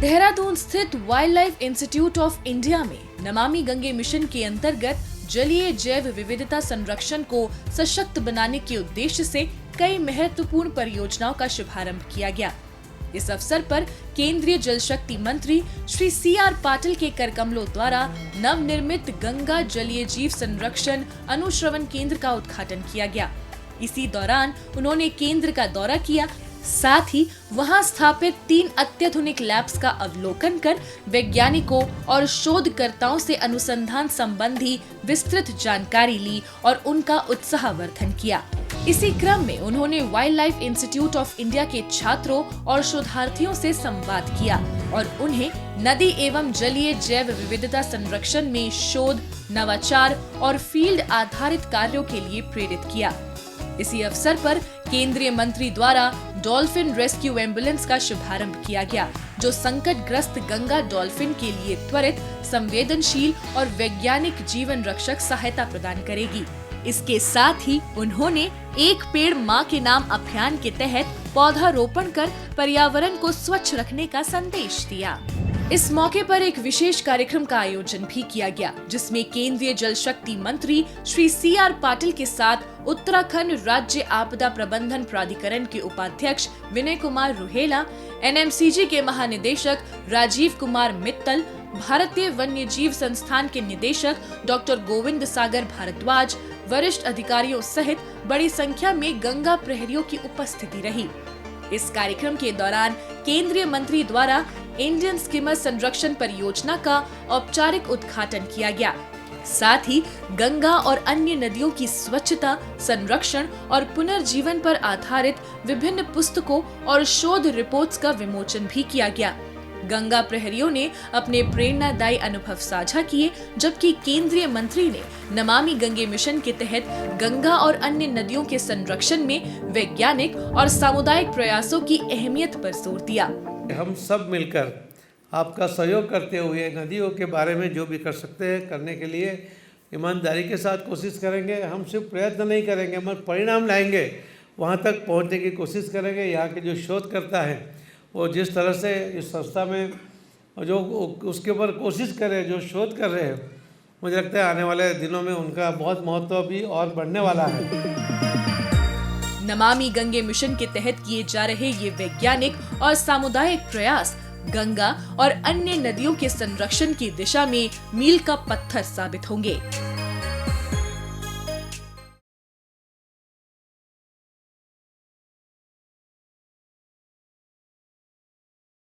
देहरादून स्थित wild life institute of India में Namami Gange mission के अंतर्गत जलीय जैव विविधता संरक्षण को सशक्त बनाने के उद्देश्य से कई महत्वपूर्ण परियोजनाओं का शुभारंभ किया गया। इस अवसर पर केंद्रीय जल शक्ति मंत्री श्री CR पाटिल के करकमलों द्वारा नवनिर्मित गंगा जलीय जीव संरक्षण अनुश्रवण केंद्र का उद्घाटन किया गया। इसी दौरान उन्होंने केंद्र का दौरा किया, साथ ही वहां स्थापित 3 अत्याधुनिक लैब्स का अवलोकन कर वैज्ञानिकों और शोधकर्ताओं से अनुसंधान संबंधी विस्तृत जानकारी ली और उनका उत्साहवर्धन किया। इसी क्रम में उन्होंने wild life institute of India के छात्रों और शोधार्थियों से संवाद किया और उन्हें नदी एवं जलीय जैव विविधता संरक्षण में शोध, नवाचार और फील्ड आधारित कार्यों के लिए प्रेरित किया। इसी अवसर पर केंद्रीय मंत्री द्वारा डॉल्फिन रेस्क्यू एम्बुलेंस का शुभारंभ किया गया, जो संकटग्रस्त गंगा डॉल्फिन के लिए त्वरित, संवेदनशील और वैज्ञानिक जीवन रक्षक सहायता प्रदान करेगी। इसके साथ ही उन्होंने एक पेड़ माँ के नाम अभियान के तहत पौधारोपण कर पर्यावरण को स्वच्छ रखने का संदेश दिया। इस मौके पर एक विशेष कार्यक्रम का आयोजन भी किया गया, जिसमें केंद्रीय जल शक्ति मंत्री श्री CR पाटिल के साथ उत्तराखंड राज्य आपदा प्रबंधन प्राधिकरण के उपाध्यक्ष विनय कुमार रुहेला, NMCG के महानिदेशक राजीव कुमार मित्तल, भारतीय वन्य जीव संस्थान के निदेशक डॉक्टर गोविंद सागर भारद्वाज, वरिष्ठ अधिकारियों सहित बड़ी संख्या में गंगा प्रहरियों की उपस्थिति रही। इस कार्यक्रम के दौरान केंद्रीय मंत्री द्वारा इंडियन स्किमर संरक्षण परियोजना का औपचारिक उद्घाटन किया गया। साथ ही गंगा और अन्य नदियों की स्वच्छता, संरक्षण और पुनर्जीवन पर आधारित विभिन्न पुस्तकों और शोध रिपोर्ट्स का विमोचन भी किया गया। गंगा प्रहरियों ने अपने प्रेरणादायी अनुभव साझा किए, जबकि केंद्रीय मंत्री ने नमामि गंगे मिशन के तहत गंगा और अन्य नदियों के संरक्षण में वैज्ञानिक और सामुदायिक प्रयासों की अहमियत पर जोर दिया। हम सब मिलकर आपका सहयोग करते हुए नदियों के बारे में जो भी कर सकते हैं करने के लिए ईमानदारी के साथ कोशिश करेंगे। हम सिर्फ प्रयत्न नहीं करेंगे, हम परिणाम लाएंगे, वहाँ तक पहुँचने की कोशिश करेंगे। यहाँ के जो शोधकर्ता हैं वो जिस तरह से इस संस्था में जो उसके ऊपर कोशिश कर रहे हैं, जो शोध कर रहे हैं, मुझे लगता है आने वाले दिनों में उनका बहुत महत्व भी और बढ़ने वाला है। नमामि गंगे मिशन के तहत किए जा रहे ये वैज्ञानिक और सामुदायिक प्रयास गंगा और अन्य नदियों के संरक्षण की दिशा में मील का पत्थर साबित होंगे।